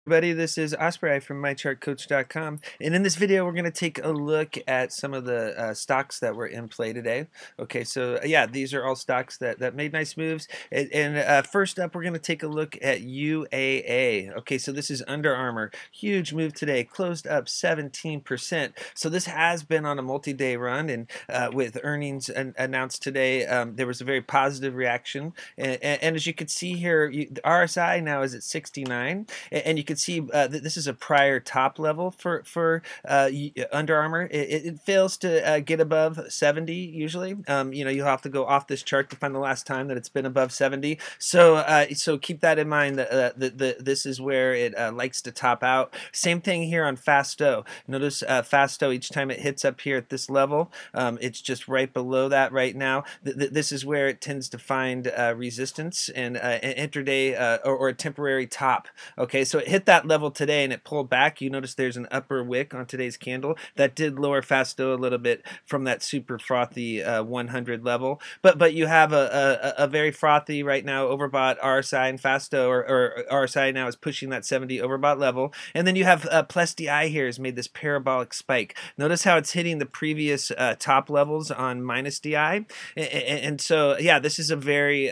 Everybody, this is Osprey from MyChartCoach.com, and in this video we're going to take a look at some of the stocks that were in play today. Okay, so yeah, these are all stocks that made nice moves, and first up we're going to take a look at UAA. Okay, so this is Under Armour. Huge move today, closed up 17%. So this has been on a multi-day run, and with earnings announced today, there was a very positive reaction, and as you can see here, the RSI now is at 69, and you can see this is a prior top level for Under Armour. It fails to get above 70 usually. You'll have to go off this chart to find the last time that it's been above 70. So keep that in mind. This is where it likes to top out. Same thing here on Fasto. Notice Fasto, each time it hits up here at this level, it's just right below that right now. This is where it tends to find resistance and an intraday or a temporary top. Okay, so it hit that level today and it pulled back. You notice there's an upper wick on today's candle that did lower Fasto a little bit from that super frothy 100 level, but you have a very frothy right now overbought RSI and Fasto, or RSI now is pushing that 70 overbought level, and then you have plus DI here has made this parabolic spike. Notice how it's hitting the previous top levels on minus DI, and so yeah, this is a very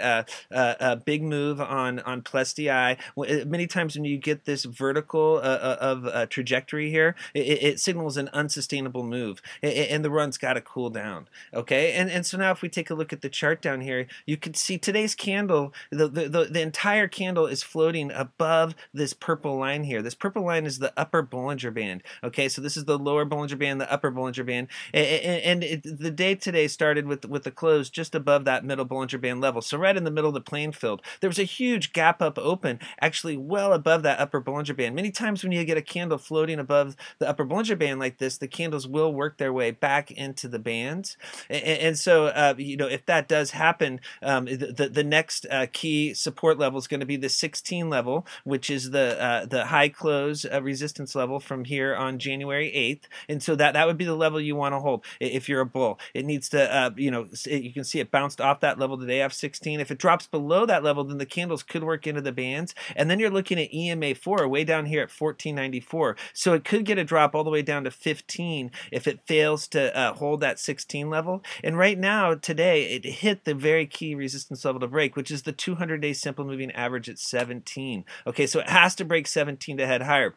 big move on plus DI. Many times when you get this vertical of trajectory here, it signals an unsustainable move, and the run's got to cool down. Okay, and so now if we take a look at the chart down here, you can see today's candle, the entire candle is floating above this purple line here. This purple line is the upper Bollinger Band. Okay, so this is the lower Bollinger Band, the upper Bollinger Band, and the day today started with the close just above that middle Bollinger Band level. So right in the middle of the playing field, there was a huge gap up open, actually well above that upper Bollinger Band. Many times when you get a candle floating above the upper Bollinger Band like this, the candles will work their way back into the bands, and so if that does happen, the next key support level is going to be the 16 level, which is the high close resistance level from here on January 8th, and so that would be the level you want to hold if you're a bull. It needs to you can see it bounced off that level today, F16. If it drops below that level, then the candles could work into the bands, and then you're looking at EMA4 way down here at 1494. So it could get a drop all the way down to 15 if it fails to hold that 16 level. And right now, today, it hit the very key resistance level to break, which is the 200-day simple moving average at 17. Okay, so it has to break 17 to head higher.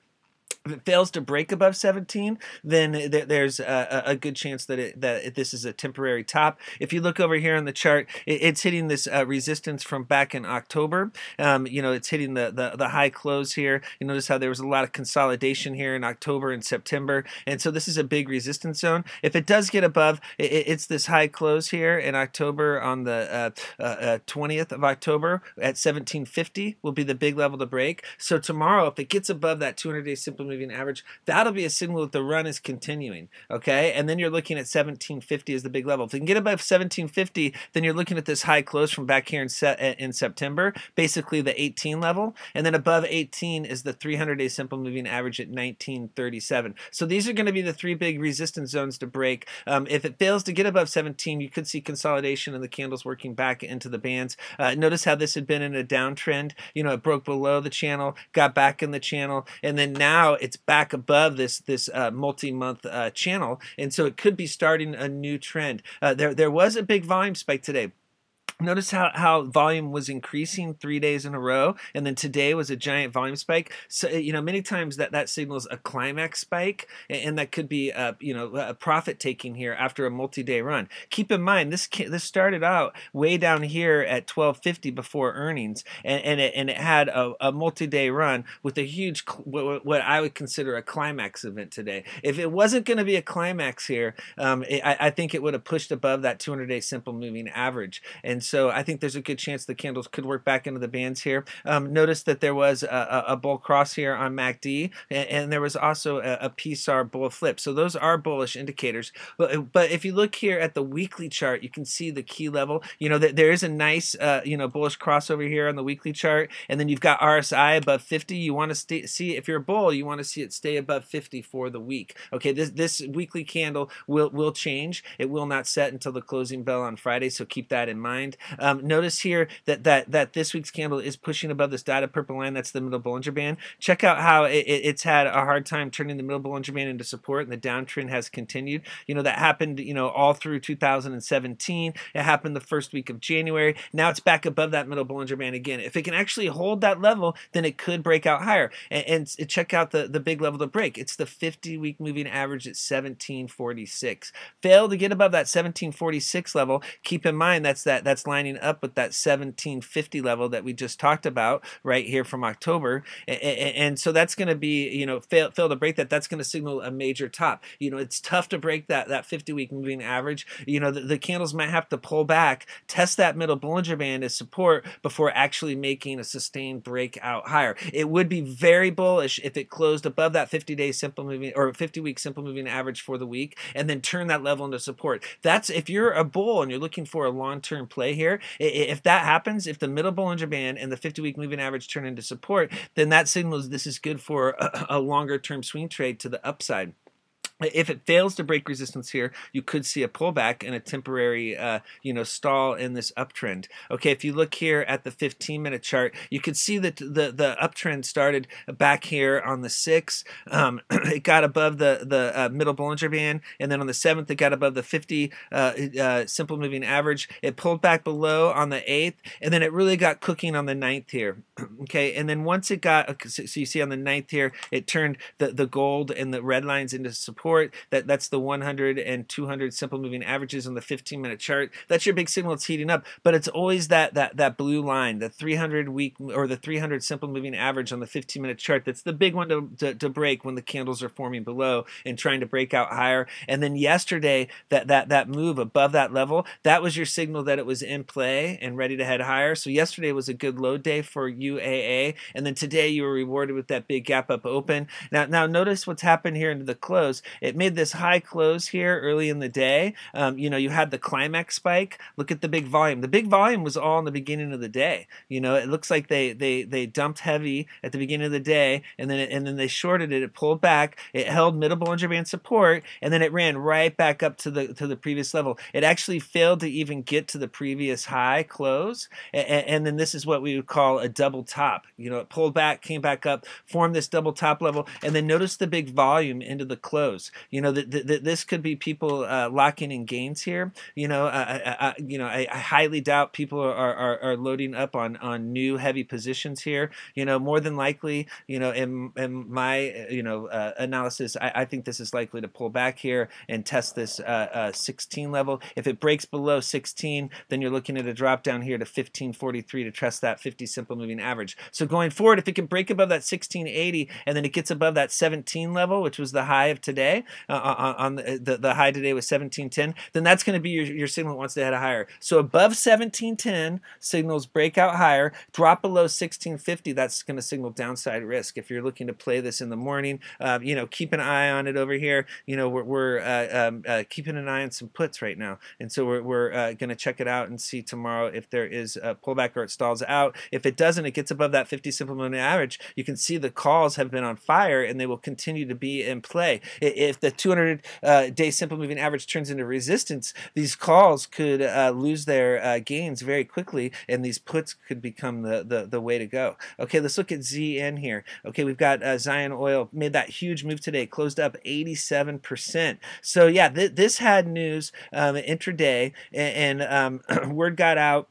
If it fails to break above 17, then there's a good chance that this is a temporary top. If you look over here on the chart, it's hitting this resistance from back in October. It's hitting the high close here. You notice how there was a lot of consolidation here in October and September, and so this is a big resistance zone. If it does get above, it's this high close here in October on the 20th of October at 1750 will be the big level to break. So tomorrow, if it gets above that 200-day simple moving average, that'll be a signal that the run is continuing. Okay, and then you're looking at 1750 as the big level. If you can get above 1750, then you're looking at this high close from back here in September, basically the 18 level, and then above 18 is the 300-day simple moving average at 1937. So these are going to be the three big resistance zones to break. If it fails to get above 17, you could see consolidation and the candles working back into the bands. Notice how this had been in a downtrend. It broke below the channel, got back in the channel, and then now it's back above this multi-month channel, and so it could be starting a new trend. There was a big volume spike today. Notice how volume was increasing 3 days in a row, and then today was a giant volume spike. So many times that signals a climax spike, and that could be a profit taking here after a multi-day run. Keep in mind this started out way down here at 1250 before earnings, and it had a multi-day run with a huge what I would consider a climax event today. If it wasn't going to be a climax here, I think it would have pushed above that 200-day simple moving average, and so I think there's a good chance the candles could work back into the bands here. Notice that there was a bull cross here on MACD, and there was also a PSAR bull flip. So those are bullish indicators. But if you look here at the weekly chart, you can see the key level. There is a nice bullish crossover here on the weekly chart, and then you've got RSI above 50. You want to see, if you're a bull, you want to see it stay above 50 for the week. Okay, this weekly candle will change. It will not set until the closing bell on Friday, so keep that in mind. trend. Notice here that this week's candle is pushing above this dotted purple line. That's the middle Bollinger Band. Check out how it's had a hard time turning the middle Bollinger Band into support, and the downtrend has continued. That happened, all through 2017. It happened the first week of January. Now it's back above that middle Bollinger Band again. If it can actually hold that level, then it could break out higher. And check out the big level to break. It's the 50-week moving average at 1746. Fail to get above that 1746 level. Keep in mind that's lining up with that 1750 level that we just talked about right here from October. And so that's going to be, fail to break that. That's going to signal a major top. It's tough to break that 50-week moving average. The candles might have to pull back, test that middle Bollinger Band as support before actually making a sustained breakout higher. It would be very bullish if it closed above that 50-day simple moving or 50-week simple moving average for the week and then turn that level into support. That's if you're a bull and you're looking for a long-term play here. If that happens, if the middle Bollinger Band and the 50-week moving average turn into support, then that signals this is good for a longer-term swing trade to the upside. If it fails to break resistance here, you could see a pullback and a temporary, stall in this uptrend. Okay, if you look here at the 15-minute chart, you can see that the uptrend started back here on the 6th. It got above the middle Bollinger Band, and then on the 7th, it got above the 50 simple moving average. It pulled back below on the 8th, and then it really got cooking on the 9th here. Okay, and then once it got, so you see on the 9th here, it turned the gold and the red lines into support. That's the 100 and 200 simple moving averages on the 15-minute chart. That's your big signal. It's heating up, but it's always that blue line, the 300 week or the 300 simple moving average on the 15-minute chart. That's the big one to break when the candles are forming below and trying to break out higher. And then yesterday, that move above that level, that was your signal that it was in play and ready to head higher. So yesterday was a good load day for UAA, and then today you were rewarded with that big gap up open. Now notice what's happened here into the close. It made this high close here early in the day. You had the climax spike. Look at the big volume. The big volume was all in the beginning of the day. It looks like they dumped heavy at the beginning of the day, and then they shorted it. It pulled back. It held middle Bollinger Band support, and then it ran right back up to the previous level. It actually failed to even get to the previous high close, and then this is what we would call a double top. It pulled back, came back up, formed this double top level, and then notice the big volume into the close. This could be people locking in gains here. I highly doubt people are loading up on new heavy positions here. More than likely, in my analysis, I think this is likely to pull back here and test this 16 level. If it breaks below 16, then you're looking at a drop down here to 1543 to test that 50 simple moving average. So going forward, if it can break above that 1680 and then it gets above that 17 level, which was the high of today, on the high today was 1710, then that's going to be your signal that wants to head higher. So above 1710 signals breakout higher. Drop below 1650, that's going to signal downside risk. If you're looking to play this in the morning, keep an eye on it over here. We're keeping an eye on some puts right now, and so we're going to check it out and see tomorrow if there is a pullback or it stalls out. If it doesn't, it gets above that 50 simple moving average. You can see the calls have been on fire, and they will continue to be in play. If the 200-day simple moving average turns into resistance, these calls could lose their gains very quickly, and these puts could become the way to go. Okay, let's look at ZN here. Okay, we've got Zion Oil made that huge move today, closed up 87%. So yeah, this had news intraday, and word got out.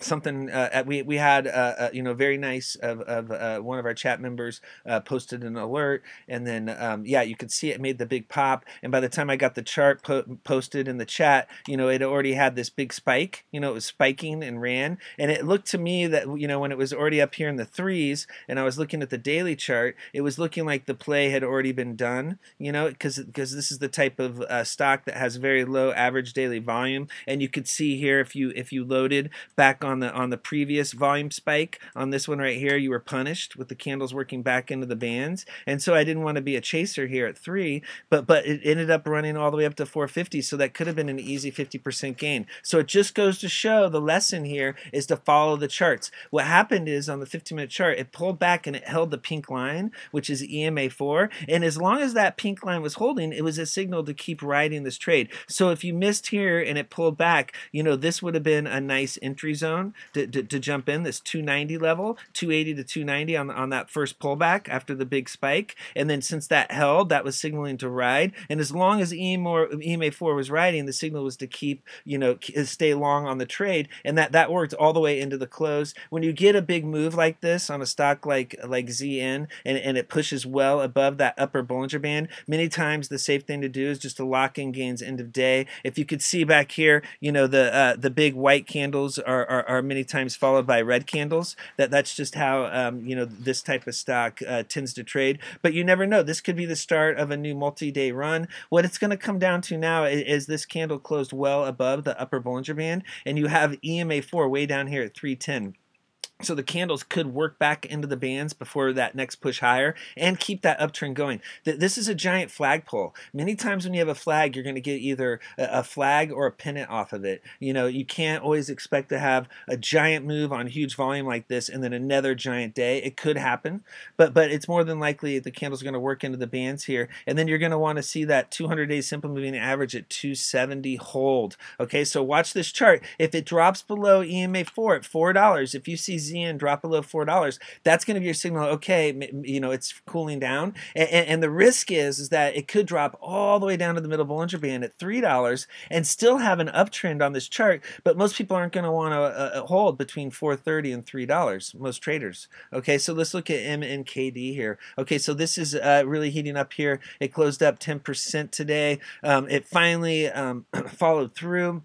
Something we had very nice of one of our chat members posted an alert, and then you could see it made the big pop, and by the time I got the chart posted in the chat, it already had this big spike. It was spiking and ran, and it looked to me that when it was already up here in the threes and I was looking at the daily chart, it was looking like the play had already been done, because this is the type of stock that has very low average daily volume, and you could see here if you loaded back on the previous volume spike. On this one right here, you were punished with the candles working back into the bands, and so I didn't want to be a chaser here at 3, but it ended up running all the way up to 450, so that could have been an easy 50% gain. So it just goes to show the lesson here is to follow the charts. What happened is on the 15-minute chart, it pulled back and it held the pink line, which is EMA 4, and as long as that pink line was holding, it was a signal to keep riding this trade. So if you missed here and it pulled back, you know, this would have been a nice entry zone to jump in, this 290 level, 280 to 290 on that first pullback after the big spike. And then since that held, that was signaling to ride. And as long as EMA 4 was riding, the signal was to keep, you know, stay long on the trade. And that worked all the way into the close. When you get a big move like this on a stock like ZN and it pushes well above that upper Bollinger Band, many times the safe thing to do is just to lock in gains end of day. If you could see back here, you know, the big white candles are many times followed by red candles. That's just how you know, this type of stock tends to trade. But you never know. This could be the start of a new multi-day run. What it's going to come down to now is this candle closed well above the upper Bollinger Band, and you have EMA 4 way down here at 310. So the candles could work back into the bands before that next push higher and keep that uptrend going. This is a giant flagpole. Many times when you have a flag, you're going to get either a flag or a pennant off of it. You know, you can't always expect to have a giant move on huge volume like this and then another giant day. It could happen, but it's more than likely the candle's going to work into the bands here, and then you're going to want to see that 200-day simple moving average at 270 hold. Okay, so watch this chart. If it drops below EMA 4 at $4, if you see ZN drop below $4, that's going to be your signal. Okay, you know, it's cooling down, and the risk is that it could drop all the way down to the middle Bollinger Band at $3 and still have an uptrend on this chart. But most people aren't going to want to hold between $4.30 and $3. Most traders. Okay, so let's look at MNKD here. Okay, so this is really heating up here. It closed up 10% today. It finally followed through.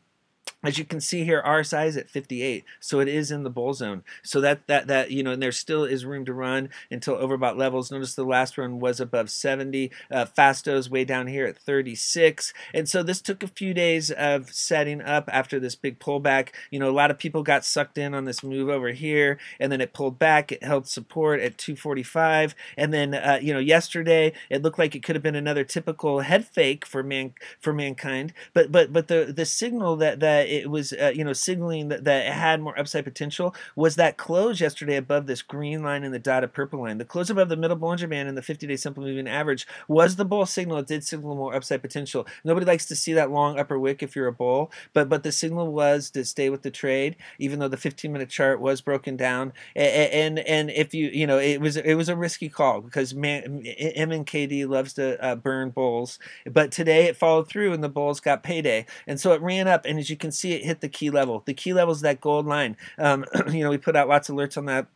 As you can see here, RSI is at 58, so it is in the bull zone. So that you know, and there still is room to run until overbought levels. Notice the last run was above 70. Fasto's way down here at 36, and so this took a few days of setting up after this big pullback. You know, a lot of people got sucked in on this move over here, and then it pulled back. It held support at 245, and then you know, yesterday it looked like it could have been another typical head fake for mankind. But the signal that it was you know, signaling that it had more upside potential was that close yesterday above this green line and the dotted purple line. The close above the middle Bollinger Band and the 50-day simple moving average was the bull signal. It did signal more upside potential. Nobody likes to see that long upper wick if you're a bull, but the signal was to stay with the trade, even though the 15-minute chart was broken down. And if you know, it was a risky call because MNKD loves to burn bulls, but today it followed through and the bulls got payday, and so it ran up, and as you can see, it hit the key level. The key level is that gold line. You know, we put out lots of alerts on that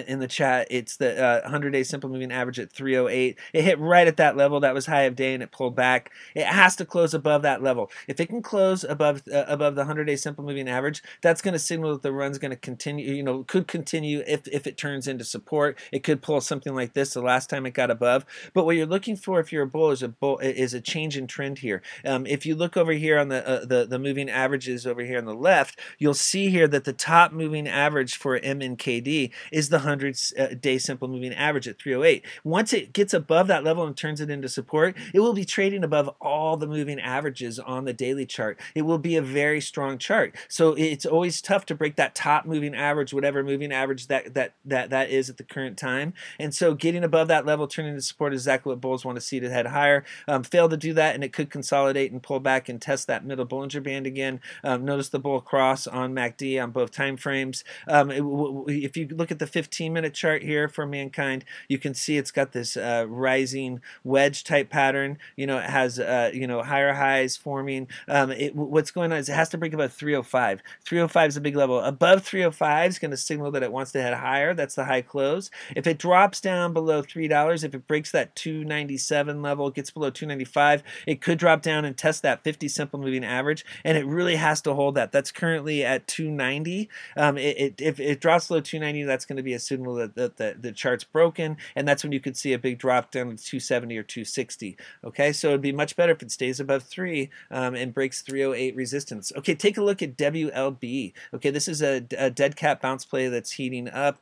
in the chat. It's the 100-day simple moving average at 308. It hit right at that level. That was high of day, and it pulled back. It has to close above that level. If it can close above the 100-day simple moving average, that's going to signal that the run's going to continue. You know, could continue if it turns into support. It could pull something like this the last time it got above. But what you're looking for if you're a bull is a change in trend here. If you look over here on the moving averages over here on the left, you'll see here that the top moving average for MNKD is the 100-day simple moving average at 308. Once it gets above that level and turns it into support, it will be trading above all the moving averages on the daily chart. It will be a very strong chart. So it's always tough to break that top moving average, whatever moving average that is at the current time. And so getting above that level, turning into support is exactly what bulls want to see to head higher. Fail to do that, and it could consolidate and pull back and test that middle Bollinger Band again. Notice the bull cross on MACD on both time frames. If you look at the 15-minute chart here for mankind, you can see it's got this rising wedge type pattern. You know, it has you know, higher highs forming. What's going on is it has to break above 305. 305 is a big level. Above 305 is going to signal that it wants to head higher. That's the high close. If it drops down below $3, if it breaks that 297 level, gets below 295, it could drop down and test that 50 simple moving average, and it really has to hold that. That's currently at 290. If it drops below 290, that's going to be a signal that the chart's broken, and that's when you could see a big drop down to 270 or 260. Okay, so it'd be much better if it stays above 3 and breaks 308 resistance. Okay, take a look at WLB. Okay, this is a dead cat bounce play that's heating up.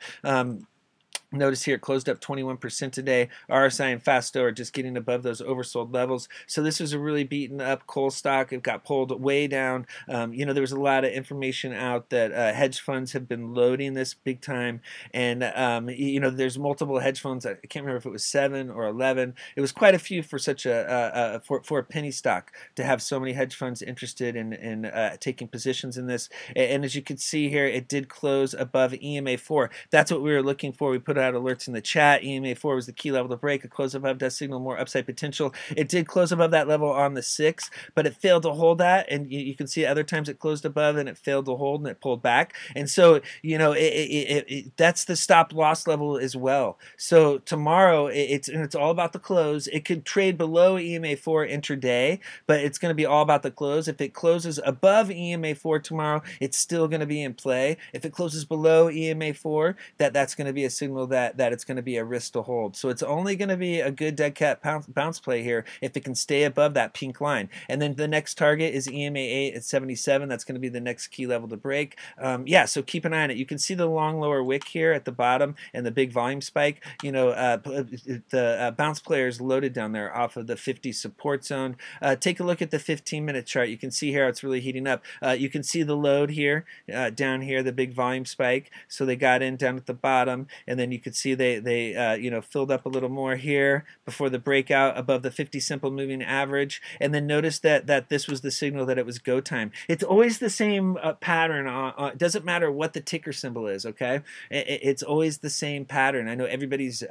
Notice here it closed up 21% today. RSI and Fasto are just getting above those oversold levels. So this was a really beaten up coal stock. It got pulled way down. You know, there was a lot of information out that hedge funds have been loading this big time. And, you know, there's multiple hedge funds. I can't remember if it was 7 or 11. It was quite a few for such for a penny stock to have so many hedge funds interested in taking positions in this. And as you can see here, it did close above EMA4. That's what we were looking for. We put out alerts in the chat. EMA4 was the key level to break. A close above does signal more upside potential. It did close above that level on the 6th, but it failed to hold that. And you can see other times it closed above and it failed to hold and it pulled back. And so, you know, that's the stop loss level as well. So tomorrow, it's all about the close. It could trade below EMA4 intraday, but it's going to be all about the close. If it closes above EMA4 tomorrow, it's still going to be in play. If it closes below EMA4, that's going to be a signal that it's going to be a risk to hold. So it's only going to be a good dead cat bounce play here if it can stay above that pink line. And then the next target is EMA8 at 77. That's going to be the next key level to break. Yeah, so keep an eye on it. You can see the long lower wick here at the bottom and the big volume spike. You know, the bounce player is loaded down there off of the 50 support zone. Take a look at the 15-minute chart. You can see here it's really heating up. You can see the load here, down here, the big volume spike. So they got in down at the bottom, and then you could see they you know, filled up a little more here before the breakout above the 50 simple moving average. And then notice that this was the signal that it was go time. It's always the same pattern. It doesn't matter what the ticker symbol is. Okay, it's always the same pattern. I know everybody's you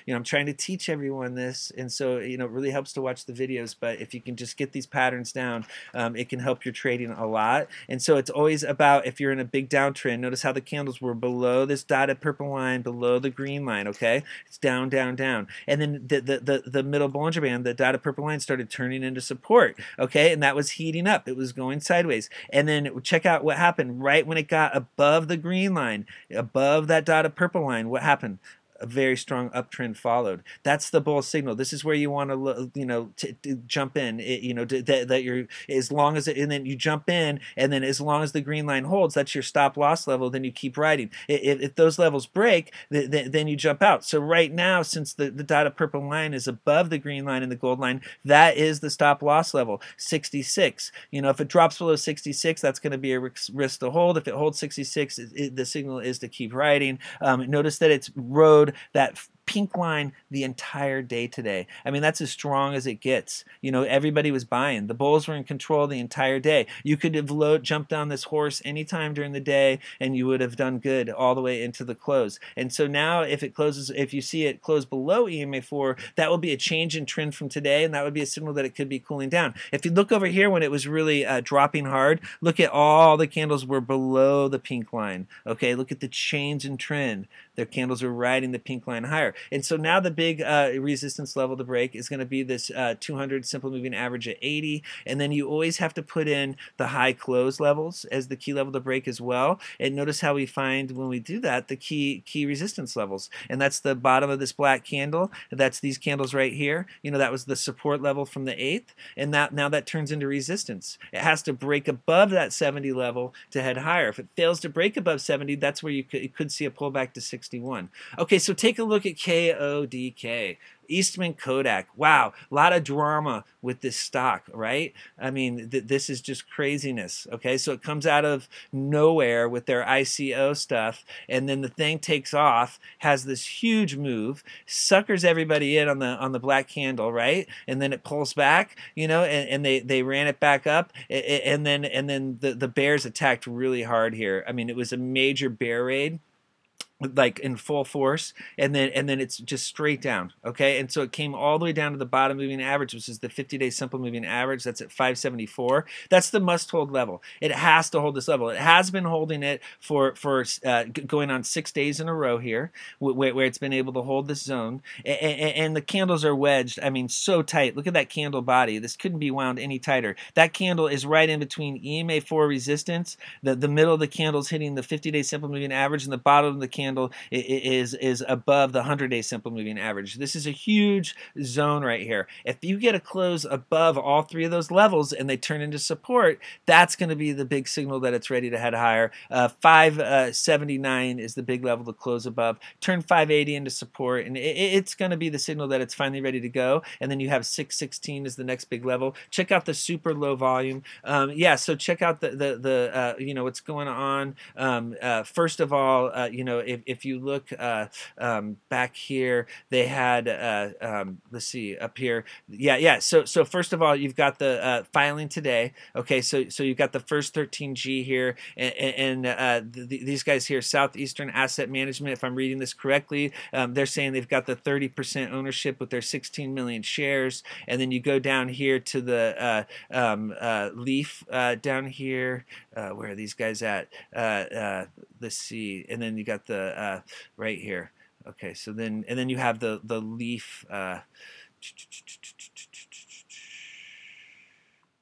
know, I'm trying to teach everyone this, and so, you know, it really helps to watch the videos. But if you can just get these patterns down, it can help your trading a lot. And so it's always about, if you're in a big downtrend, notice how the candles were below this dotted purple line, below the green line. Okay, it's down, down, down, and then the middle Bollinger Band, the dotted purple line, started turning into support. Okay, and that was heating up. It was going sideways. And then check out what happened right when it got above the green line, above that dotted purple line. What happened? A very strong uptrend followed. That's the bull signal. This is where you want to, you know, to jump in. You know, that you're, as long as it, and then you jump in, and then as long as the green line holds, that's your stop loss level. Then you keep riding. If those levels break, then you jump out. So right now, since the dotted purple line is above the green line and the gold line, that is the stop loss level, 66. You know, if it drops below 66, that's going to be a risk to hold. If it holds 66, the signal is to keep riding. Notice that it's rode that pink line the entire day today. I mean, that's as strong as it gets. You know, everybody was buying. The bulls were in control the entire day. You could have jumped on this horse anytime during the day, and you would have done good all the way into the close. And so now, if it closes, if you see it close below EMA4, that will be a change in trend from today, and that would be a signal that it could be cooling down. If you look over here when it was really dropping hard, look at all the candles were below the pink line. Okay, look at the change in trend. Their candles are riding the pink line higher. And so now the big resistance level to break is going to be this 200 simple moving average at 80. And then you always have to put in the high close levels as the key level to break as well. And notice how we find, when we do that, the key resistance levels. And that's the bottom of this black candle. That's these candles right here. You know, that was the support level from the 8th. And now that turns into resistance. It has to break above that 70 level to head higher. If it fails to break above 70, that's where you could see a pullback to 61. Okay, so take a look at KODK. Eastman Kodak. Wow, a lot of drama with this stock, right? I mean, this is just craziness. Okay, so it comes out of nowhere with their ICO stuff, and then the thing takes off, has this huge move, suckers everybody in on the black candle, right? And then it pulls back, you know, and they ran it back up, and then the bears attacked really hard here. I mean, it was a major bear raid, like in full force, and then it's just straight down. Okay, and so it came all the way down to the bottom moving average, which is the 50-day simple moving average. That's at 574. That's the must hold level. It has to hold this level. It has been holding it for going on 6 days in a row here, where it's been able to hold this zone, and the candles are wedged, I mean, so tight. Look at that candle body. This couldn't be wound any tighter. That candle is right in between EMA4 resistance. The middle of the candle is hitting the 50-day simple moving average, and the bottom of the candle candle is above the 100-day simple moving average. This is a huge zone right here. If you get a close above all three of those levels and they turn into support, that's going to be the big signal that it's ready to head higher. 579 is the big level to close above. Turn 580 into support, and it's going to be the signal that it's finally ready to go. And then you have 616 is the next big level. Check out the super low volume. Yeah, so check out the you know, what's going on. First of all, you know, if you look back here, they had let's see up here. Yeah. So first of all, you've got the filing today. Okay, so you've got the first 13G here, and these guys here, Southeastern Asset Management, if I'm reading this correctly, they're saying they've got the 30% ownership with their 16 million shares. And then you go down here to the Leaf down here. Where are these guys at? Let's see. And then you got the right here. Okay, so then you have the Leaf.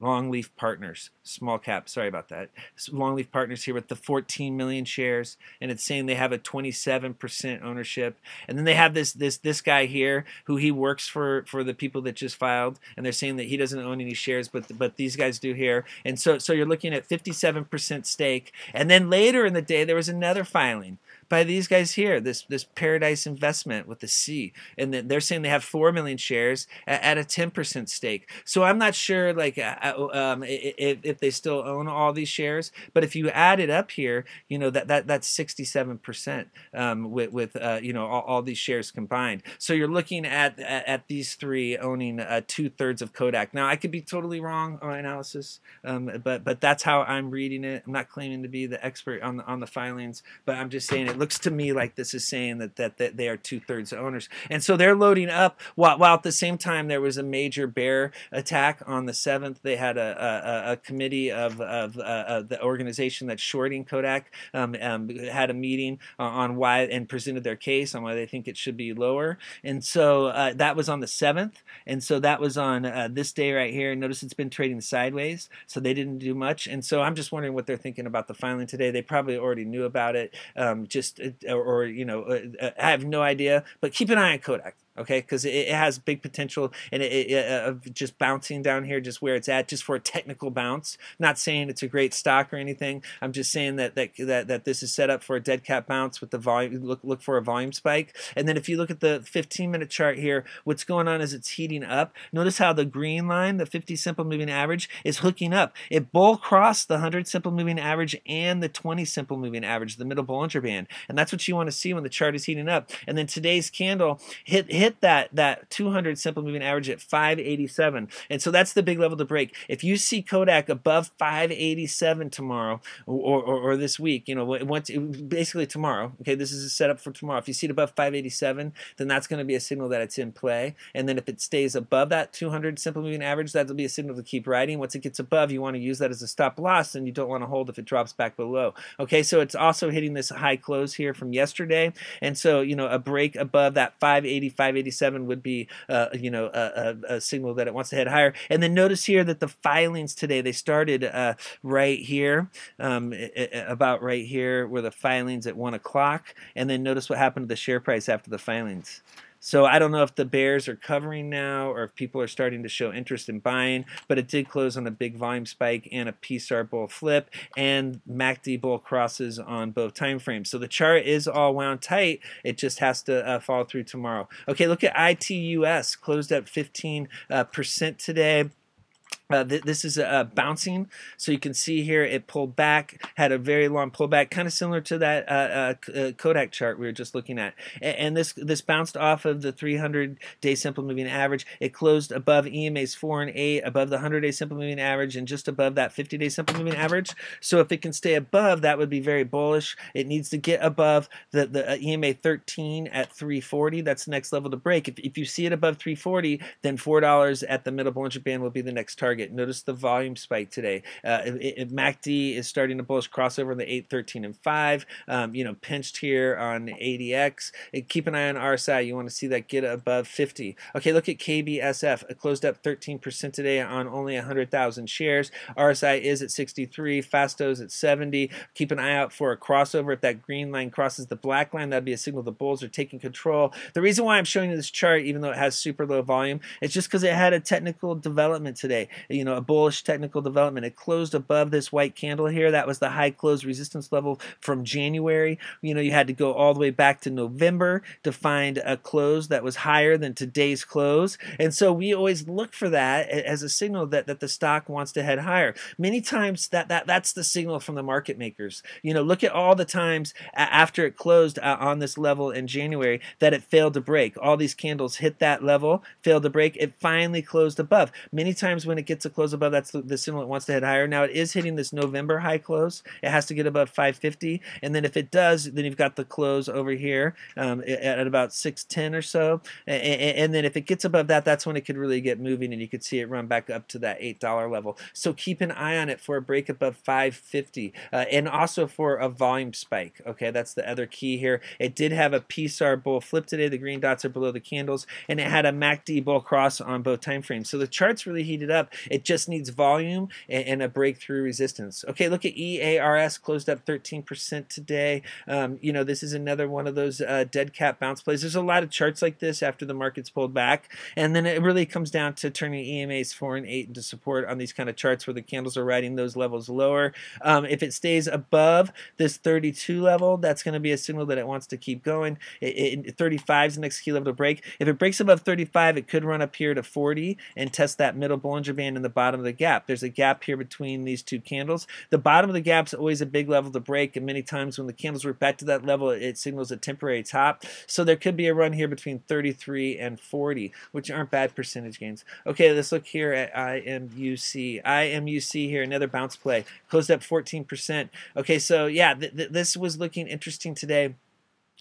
Longleaf Partners, small cap, sorry about that. Longleaf Partners here with the 14 million shares, and it's saying they have a 27% ownership. And then they have this guy here who he works for the people that just filed, and they're saying that he doesn't own any shares, but these guys do here. And so you're looking at 57% stake. And then later in the day there was another filing by these guys here, this Paradise Investment with the C, and then they're saying they have 4 million shares at a 10% stake. So I'm not sure, like, if they still own all these shares, but if you add it up here, you know, that's 67% with you know, all these shares combined. So you're looking at these three owning 2/3 of Kodak. Now I could be totally wrong on my analysis, but that's how I'm reading it. I'm not claiming to be the expert on the filings, but I'm just saying it looks to me like this is saying that they are 2/3 owners, and so they're loading up while at the same time there was a major bear attack on the 7th. They had a committee of the organization that's shorting Kodak had a meeting on why, and presented their case on why they think it should be lower, and so that was on the 7th, and so that was on this day right here. Notice it's been trading sideways, so they didn't do much, and so I'm just wondering what they're thinking about the filing today. They probably already knew about it, or you know, I have no idea, but keep an eye on Kodak. Okay, because it has big potential, and just bouncing down here, just where it's at, just for a technical bounce. Not saying it's a great stock or anything. I'm just saying that this is set up for a dead cat bounce with the volume. Look for a volume spike, and then if you look at the 15-minute chart here, what's going on is it's heating up. Notice how the green line, the 50 simple moving average, is hooking up. It bull crossed the 100 simple moving average and the 20 simple moving average, the middle Bollinger Band, and that's what you want to see when the chart is heating up. And then today's candle hit that 200 simple moving average at 587, and so that's the big level to break. If you see Kodak above 587 tomorrow or this week, you know, basically tomorrow, okay, this is a setup for tomorrow. If you see it above 587, then that's going to be a signal that it's in play, and then if it stays above that 200 simple moving average, that'll be a signal to keep riding. Once it gets above, you want to use that as a stop loss, and you don't want to hold if it drops back below. Okay, so it's also hitting this high close here from yesterday, and so, you know, a break above that 580, 587 would be, you know, a signal that it wants to head higher. And then notice here that the filings today, they started right here, about right here, where the filings at 1 o'clock. And then notice what happened to the share price after the filings. So I don't know if the bears are covering now or if people are starting to show interest in buying, but it did close on a big volume spike and a PSAR bull flip and MACD bull crosses on both time frames. So the chart is all wound tight. It just has to follow through tomorrow. Okay, look at ITUS, closed up 15% today. This is bouncing, so you can see here it pulled back, had a very long pullback, kind of similar to that Kodak chart we were just looking at. And this bounced off of the 300-day simple moving average. It closed above EMA's 4 and 8, above the 100-day simple moving average, and just above that 50-day simple moving average. So if it can stay above, that would be very bullish. It needs to get above the EMA 13 at 340. That's the next level to break. If you see it above 340, then $4 at the middle Bollinger Band will be the next target. target. Notice the volume spike today. MACD is starting to bullish crossover in the 8, 13, and 5. You know, pinched here on ADX. Keep an eye on RSI. You want to see that get above 50. Okay, look at KBSF. It closed up 13% today on only 100,000 shares. RSI is at 63. Fasto's at 70. Keep an eye out for a crossover. If that green line crosses the black line, that'd be a signal the bulls are taking control. The reason why I'm showing you this chart, even though it has super low volume, it's just because it had a technical development today. You know, a bullish technical development. It closed above this white candle here. That was the high close resistance level from January. You know, you had to go all the way back to November to find a close that was higher than today's close. And so we always look for that as a signal that the stock wants to head higher. Many times that's the signal from the market makers. You know, look at all the times after it closed on this level in January that it failed to break. All these candles hit that level, failed to break. It finally closed above. Many times when it gets a close above, that's the signal it wants to head higher. Now it is hitting this November high close. It has to get above 550, and then if it does, then you've got the close over here at about 610 or so, and then if it gets above that, that's when it could really get moving, and you could see it run back up to that $8 level. So keep an eye on it for a break above 550, and also for a volume spike. Okay, that's the other key here. It did have a PSAR bull flip today. The green dots are below the candles, and it had a MACD bull cross on both time frames. So the chart's really heated up. It just needs volume and a breakthrough resistance. Okay, look at EARS, closed up 13% today. You know, this is another one of those dead cat bounce plays. There's a lot of charts like this after the market's pulled back, and then it really comes down to turning EMAs 4 and 8 into support on these kind of charts where the candles are riding those levels lower. If it stays above this 32 level, that's going to be a signal that it wants to keep going. 35 is the next key level to break. If it breaks above 35, it could run up here to 40 and test that middle Bollinger Band in the bottom of the gap. There's a gap here between these two candles. The bottom of the gap is always a big level to break, and many times when the candles work back to that level, it signals a temporary top. So there could be a run here between 33 and 40, which aren't bad percentage gains. Okay, let's look here at IMUC. IMUC here, another bounce play. Closed up 14%. Okay, so yeah, this was looking interesting today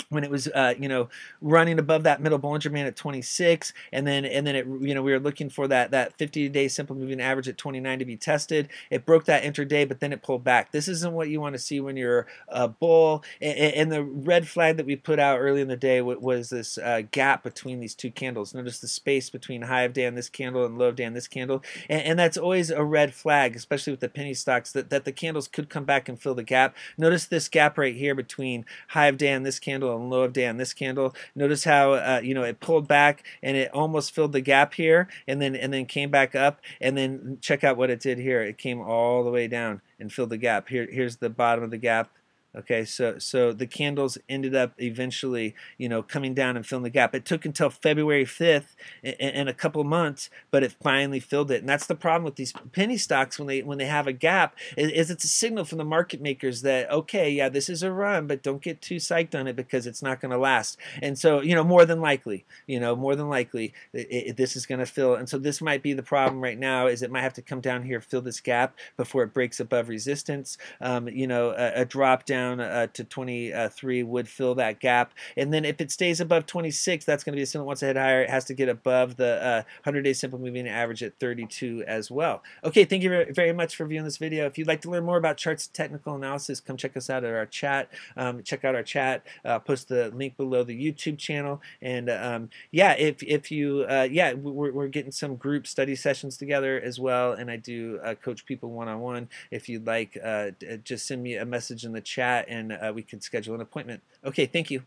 when it was you know, running above that middle Bollinger Band at 26, and then it, you know, we were looking for that 50-day simple moving average at 29 to be tested. It broke that intraday, but then it pulled back. This isn't what you want to see when you're a bull. And the red flag that we put out early in the day was this gap between these two candles. Notice the space between high of day on this candle and low of day on this candle, and that's always a red flag, especially with the penny stocks, that the candles could come back and fill the gap. Notice this gap right here between high of day on this candle and low of day on this candle. Notice how you know, it pulled back and it almost filled the gap here, and then came back up, and then check out what it did here. It came all the way down and filled the gap. Here's the bottom of the gap. Okay, so the candles ended up eventually, you know, coming down and filling the gap. It took until February 5th in a couple months, but it finally filled it. And that's the problem with these penny stocks when they have a gap, is it's a signal from the market makers that, okay, yeah, this is a run, but don't get too psyched on it because it's not going to last. And so, you know, more than likely, this is going to fill. And so this might be the problem right now, is it might have to come down here, fill this gap before it breaks above resistance. You know, a drop down to 23 would fill that gap, and then if it stays above 26, that's going to be a signal. Once it head higher, it has to get above the 100-day simple moving average at 32 as well. Okay, thank you very much for viewing this video. If you'd like to learn more about charts technical analysis, come check us out at our chat. Check out our chat. Post the link below the YouTube channel, and yeah, if you yeah, we're getting some group study sessions together as well, and I do coach people one-on-one. If you'd like, just send me a message in the chat, and we can schedule an appointment. Okay, thank you.